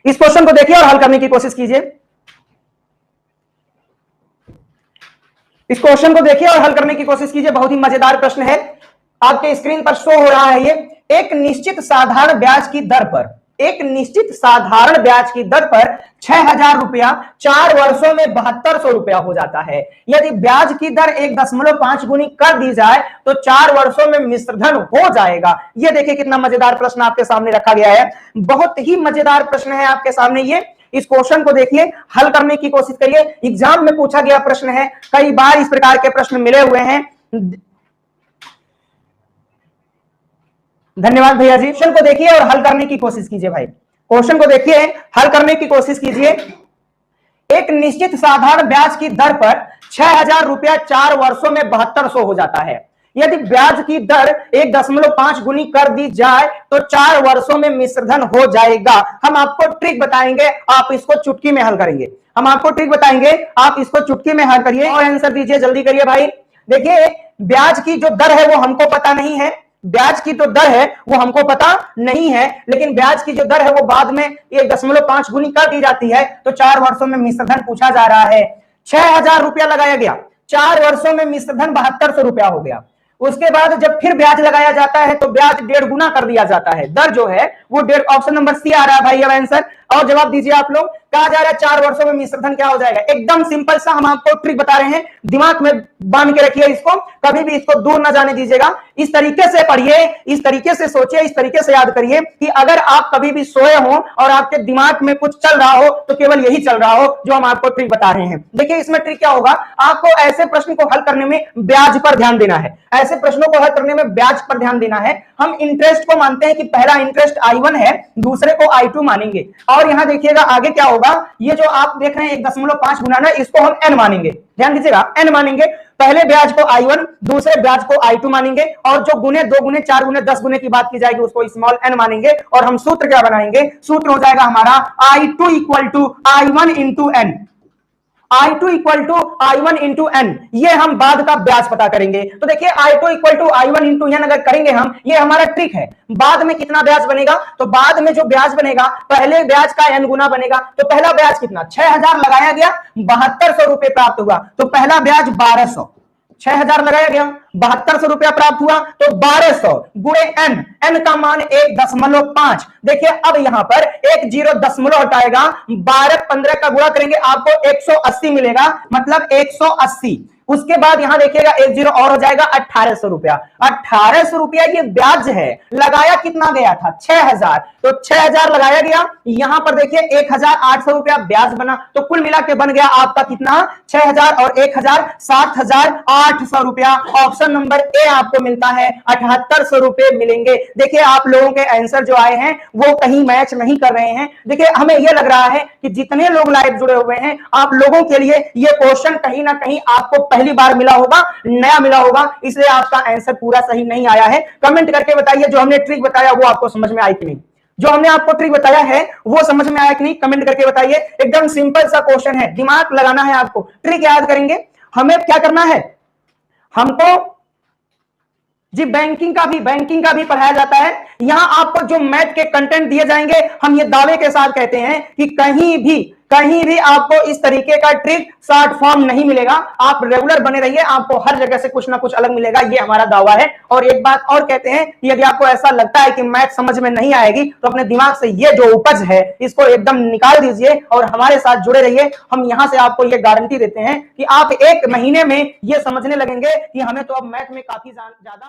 इस क्वेश्चन को देखिए और हल करने की कोशिश कीजिए। इस क्वेश्चन को देखिए और हल करने की कोशिश कीजिए। बहुत ही मजेदार प्रश्न है, आपके स्क्रीन पर शो हो रहा है। ये एक निश्चित साधारण ब्याज की दर पर, एक निश्चित साधारण ब्याज की दर पर 6,000 रुपया 4 वर्षों में 7200 रुपया हो जाता है। यदि ब्याज की दर 1.5 गुनी कर दी जाए तो 4 वर्षों में मिश्रधन हो जाएगा। ये देखिए कितना मजेदार प्रश्न आपके सामने रखा गया है। बहुत ही मजेदार प्रश्न है आपके सामने ये। इस क्वेश्चन को देखिए, हल करने की कोशिश करिए। एग्जाम में पूछा गया प्रश्न है, कई बार इस प्रकार के प्रश्न मिले हुए हैं। धन्यवाद भैया जी। क्वेश्चन को देखिए और हल करने की कोशिश कीजिए भाई। क्वेश्चन को देखिए, हल करने की कोशिश कीजिए। एक निश्चित साधारण ब्याज की दर पर 6,000 रुपया 4 वर्षों में 7200 हो जाता है। यदि ब्याज की दर 1.5 गुनी कर दी जाए तो 4 वर्षों में मिश्रधन हो जाएगा। हम आपको ट्रिक बताएंगे, आप इसको चुटकी में हल करेंगे। हम आपको ट्रिक बताएंगे, आप इसको चुटकी में हल करिए और आंसर दीजिए। जल्दी करिए भाई। देखिए, ब्याज की जो दर है वो हमको पता नहीं है, ब्याज की तो दर है वो हमको पता नहीं है, लेकिन ब्याज की जो दर है वो बाद में 1.5 गुनी कर दी जाती है। तो 4 वर्षों में मिश्रधन पूछा जा रहा है। 6,000 रुपया लगाया गया, 4 वर्षों में मिश्रधन 7200 रुपया हो गया। उसके बाद जब फिर ब्याज लगाया जाता है तो ब्याज 1.5 गुना कर दिया जाता है। दर जो है वो 1.5, ऑप्शन नंबर सी आ रहा है भाई अब आंसर। और जवाब दीजिए आप लोग। कहा जा रहा है 4 वर्षों में मिश्रधन क्या हो जाएगा। एकदम सिंपल सा हम आपको ट्रिक बता रहे हैं, दिमाग में बांध के रखिए इसको, कभी भी इसको दूर ना जाने दीजिएगा। इस तरीके से पढ़िए, इस तरीके से सोचिए, इस तरीके से याद करिए कि अगर आप कभी भी सोए हो और आपके दिमाग में कुछ चल रहा हो तो केवल यही चल रहा हो जो हम आपको ट्रिक बता रहे हैं। देखिए इसमें ट्रिक क्या होगा, आपको ऐसे प्रश्न को हल करने में ब्याज पर ध्यान देना है, ऐसे प्रश्नों को हल करने में ब्याज पर ध्यान देना है। हम इंटरेस्ट को मानते हैं कि पहला इंटरेस्ट I1 है, दूसरे को I2 मानेंगे। और यहां देखिएगा आगे क्या होगा, ये जो आप देख रहे हैं 1.5 गुना ना, इसको हम n मानेंगे। ध्यान दीजिएगा, n मानेंगे। पहले ब्याज को I1, दूसरे ब्याज को I2 मानेंगे। और जो गुने 2 गुने 4 गुने 10 गुने की बात की जाएगी उसको स्मॉल n मानेंगे। और हम सूत्र क्या बनाएंगे, सूत्र हो जाएगा हमारा I2 equal to I1 into n। I2 equal to I1 into n, ये हम बाद का ब्याज पता करेंगे। तो देखिए I2 equal to I1 into n अगर करेंगे हम, ये हमारा ट्रिक है। बाद में कितना ब्याज बनेगा, तो बाद में जो ब्याज बनेगा पहले ब्याज का n गुना बनेगा। तो पहला ब्याज कितना, 6,000 लगाया गया, 7200 रुपए प्राप्त हुआ। तो पहला ब्याज 1200, 6,000 लगाया गया, 7200 रुपया प्राप्त हुआ। तो 1200 गुणे n, n का मान 1.5। देखिए अब यहां पर एक 0 दशमलव हटाएगा, 12 15 का गुणा करेंगे आपको 180 मिलेगा, मतलब 180। उसके बाद यहां देखिएगा एक 0 और हो जाएगा, 1800 रुपया। 1800 रुपया ये ब्याज है। लगाया कितना गया था, 6,000। तो 6,000 लगाया गया, यहां पर देखिए 1,800 रुपया ब्याज बना। तो कुल मिला के बन गया आपका कितना, 6,000 और 1,000 7,800 रुपया। ऑप्शन नंबर ए आपको मिलता है, 7,800 रुपए मिलेंगे। देखिए आप लोगों के आंसर जो आए हैं वो कहीं मैच नहीं कर रहे हैं। देखिए हमें यह लग रहा है कि जितने लोग लाइव जुड़े हुए हैं, आप लोगों के लिए ये क्वेश्चन कहीं ना कहीं आपको पहली बार मिला होगा, नया मिला होगा, इसलिए आपका आंसर पूरा सही नहीं आया है। कमेंट करके बताइए जो हमने ट्रिक बताया वो आपको समझ में आई कि नहीं, जो हमने आपको ट्रिक बताया है वो समझ में आया कि नहीं, कमेंट करके बताइए। एकदम सिंपल सा क्वेश्चन है, दिमाग लगाना है आपको, ट्रिक याद करेंगे। हमें क्या करना है, हमको जी बैंकिंग का भी पढ़ाया जाता है। यहां आपको जो मैथ के कंटेंट दिए जाएंगे, हम ये दावे के साथ कहते हैं कि कहीं भी आपको इस तरीके का ट्रिक शॉर्ट फॉर्म नहीं मिलेगा। आप रेगुलर बने रहिए, आपको हर जगह से कुछ ना कुछ अलग मिलेगा, ये हमारा दावा है। और एक बात और कहते हैं कि यदि आपको ऐसा लगता है कि मैथ समझ में नहीं आएगी तो अपने दिमाग से ये जो उपज है इसको एकदम निकाल दीजिए और हमारे साथ जुड़े रहिए। हम यहां से आपको ये गारंटी देते हैं कि आप 1 महीने में ये समझने लगेंगे कि हमें तो अब मैथ में काफी ज्यादा